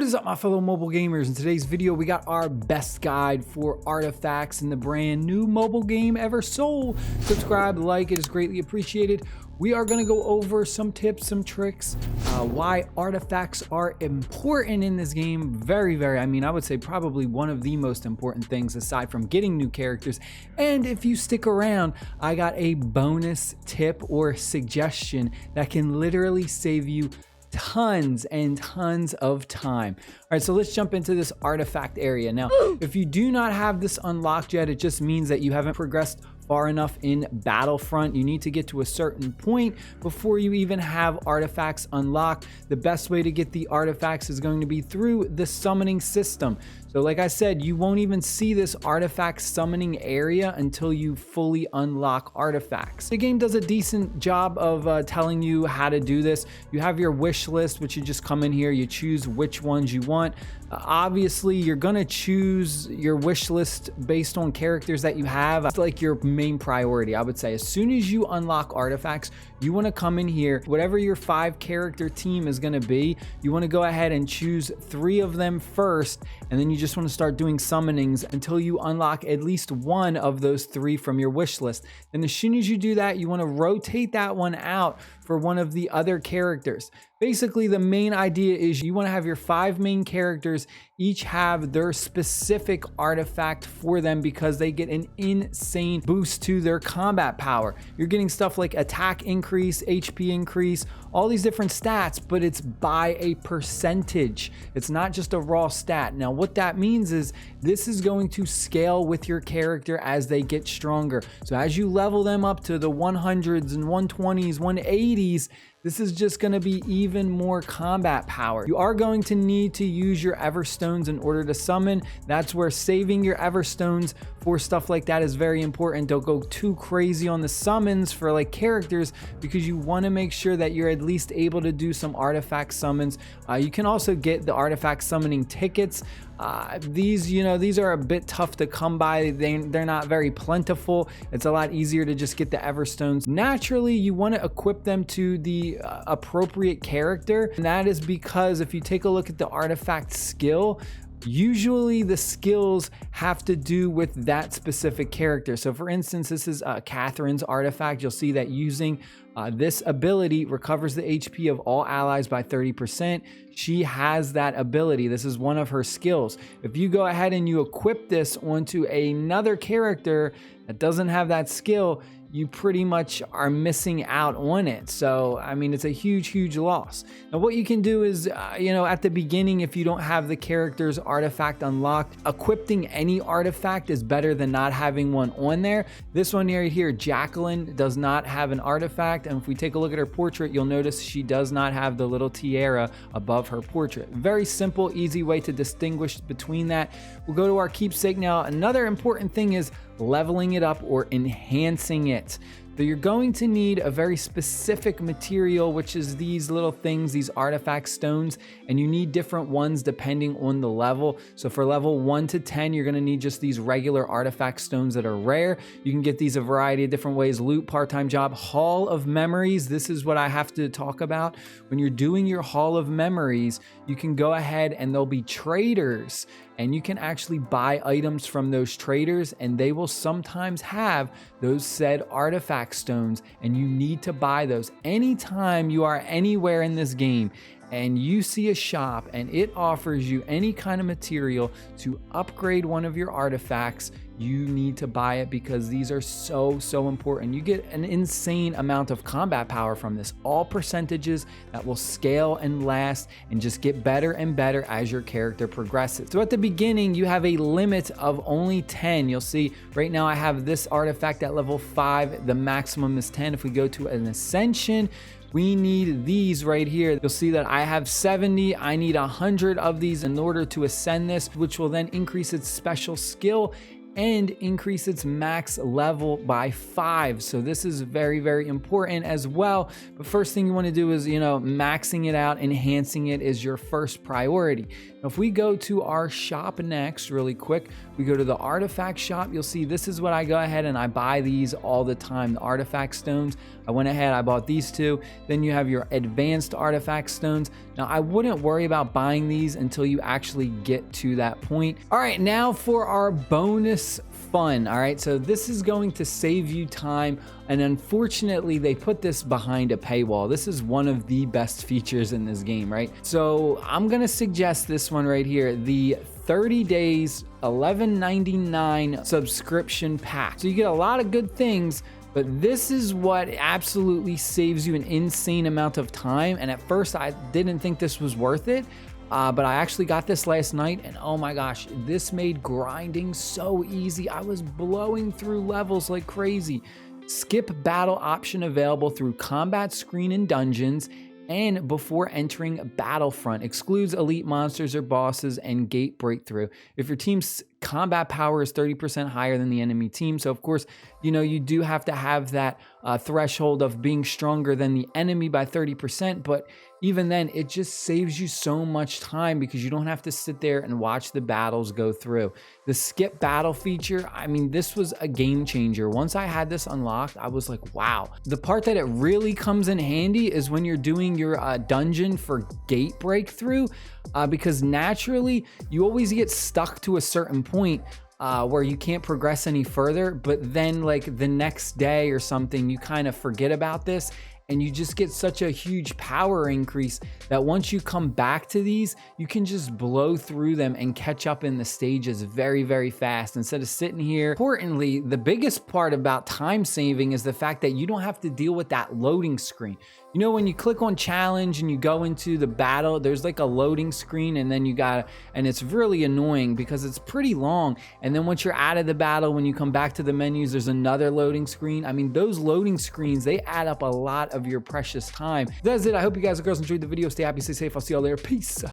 What is up, my fellow mobile gamers? In today's video, we got our best guide for artifacts in the brand new mobile game Eversoul. Subscribe, like, it is greatly appreciated. We are going to go over some tips, some tricks, why artifacts are important in this game. I would say probably one of the most important things aside from getting new characters. And if you stick around, I got a bonus tip or suggestion that can literally save you tons and tons of time. All right, so let's jump into this artifact area. Now, if you do not have this unlocked yet, it just means that you haven't progressed far enough in Battlefront. You need to get to a certain point before you even have artifacts unlocked. The best way to get the artifacts is going to be through the summoning system. So like I said, you won't even see this artifact summoning area until you fully unlock artifacts. The game does a decent job of telling you how to do this. You have your wish list, which you just come in here, you choose which ones you want. Obviously, you're gonna choose your wish list based on characters that you have. It's like your main priority, I would say. As soon as you unlock artifacts, you wanna come in here, whatever your 5-character team is gonna be, you wanna go ahead and choose 3 of them first, and then you just wanna start doing summonings until you unlock at least one of those 3 from your wish list. And as soon as you do that, you wanna rotate that one out for one of the other characters. Basically, the main idea is you want to have your 5 main characters each have their specific artifact for them because they get an insane boost to their combat power. You're getting stuff like attack increase, HP increase, all these different stats, but it's by a percentage. It's not just a raw stat. Now, what that means is this is going to scale with your character as they get stronger. So as you level them up to the 100s and 120s, 180s, this is just going to be even more combat power. You are going to need to use your Everstones in order to summon. That's where saving your Everstones for stuff like that is very important. Don't go too crazy on the summons for like characters because you want to make sure that you're at least able to do some artifact summons. You can also get the artifact summoning tickets. These are a bit tough to come by. They're not very plentiful. It's a lot easier to just get the Everstones. Naturally, you want to equip them to the appropriate character, and that is because if you take a look at the artifact skill, usually the skills have to do with that specific character. So for instance, this is Catherine's artifact. You'll see that using this ability recovers the HP of all allies by 30%. She has that ability. This is one of her skills. If you go ahead and you equip this onto another character that doesn't have that skill, you pretty much are missing out on it. So, I mean, it's a huge loss. Now, what you can do is, at the beginning, if you don't have the character's artifact unlocked, equipping any artifact is better than not having one on there. This one right here, Jacqueline, does not have an artifact. And if we take a look at her portrait, you'll notice she does not have the little tiara above her portrait. Very simple, easy way to distinguish between that. We'll go to our keepsake now. Another important thing is leveling it up or enhancing it. So you're going to need a very specific material, which is these little things, these artifact stones, and you need different ones depending on the level. So for level 1 to 10, you're gonna need just these regular artifact stones that are rare. You can get these a variety of different ways: loot, part-time job, Hall of Memories. This is what I have to talk about. When you're doing your Hall of Memories, you can go ahead and there'll be traders, and you can actually buy items from those traders, and they will sometimes have those said artifact stones, and you need to buy those. Anytime you are anywhere in this game and you see a shop and it offers you any kind of material to upgrade one of your artifacts, you need to buy it because these are so important. You get an insane amount of combat power from this, all percentages that will scale and last and just get better and better as your character progresses. So at the beginning, you have a limit of only 10. You'll see right now I have this artifact at level 5. The maximum is 10. If we go to an ascension, we need these right here. You'll see that I have 70. I need 100 of these in order to ascend this, which will then increase its special skill and increase its max level by 5. So this is very, very important as well. But first thing you want to do is, maxing it out, enhancing it is your first priority. Now, if we go to our shop next, really quick, we go to the artifact shop, you'll see this is what I go ahead and I buy these all the time, the artifact stones. I went ahead, I bought these two. Then you have your advanced artifact stones. Now, I wouldn't worry about buying these until you actually get to that point. All right, now for our bonus fun. All right, so this is going to save you time, and unfortunately they put this behind a paywall. This is one of the best features in this game, right? So I'm gonna suggest this one right here, the 30 days $11.99 subscription pack. So you get a lot of good things, but this is what absolutely saves you an insane amount of time. And at first I didn't think this was worth it. But I actually got this last night, and oh my gosh, this made grinding so easy. I was blowing through levels like crazy. Skip battle option available through combat screen in dungeons and before entering Battlefront. Excludes elite monsters or bosses and gate breakthrough. If your team's combat power is 30% higher than the enemy team. So of course, you do have to have that threshold of being stronger than the enemy by 30%, but even then, it just saves you so much time because you don't have to sit there and watch the battles go through. The skip battle feature, I mean, this was a game changer. Once I had this unlocked, I was like, wow. The part that it really comes in handy is when you're doing your dungeon for gate breakthrough, because naturally, you always get stuck to a certain point where you can't progress any further, but then like the next day or something, you kind of forget about this, and you just get such a huge power increase that once you come back to these, you can just blow through them and catch up in the stages very, very fast instead of sitting here. Importantly, the biggest part about time saving is the fact that you don't have to deal with that loading screen. When you click on challenge and you go into the battle, there's like a loading screen, and then and it's really annoying because it's pretty long. And then once you're out of the battle, when you come back to the menus, there's another loading screen. I mean, those loading screens, they add up a lot of your precious time. That's it. I hope you guys and girls enjoyed the video. Stay happy, stay safe. I'll see y'all later. Peace.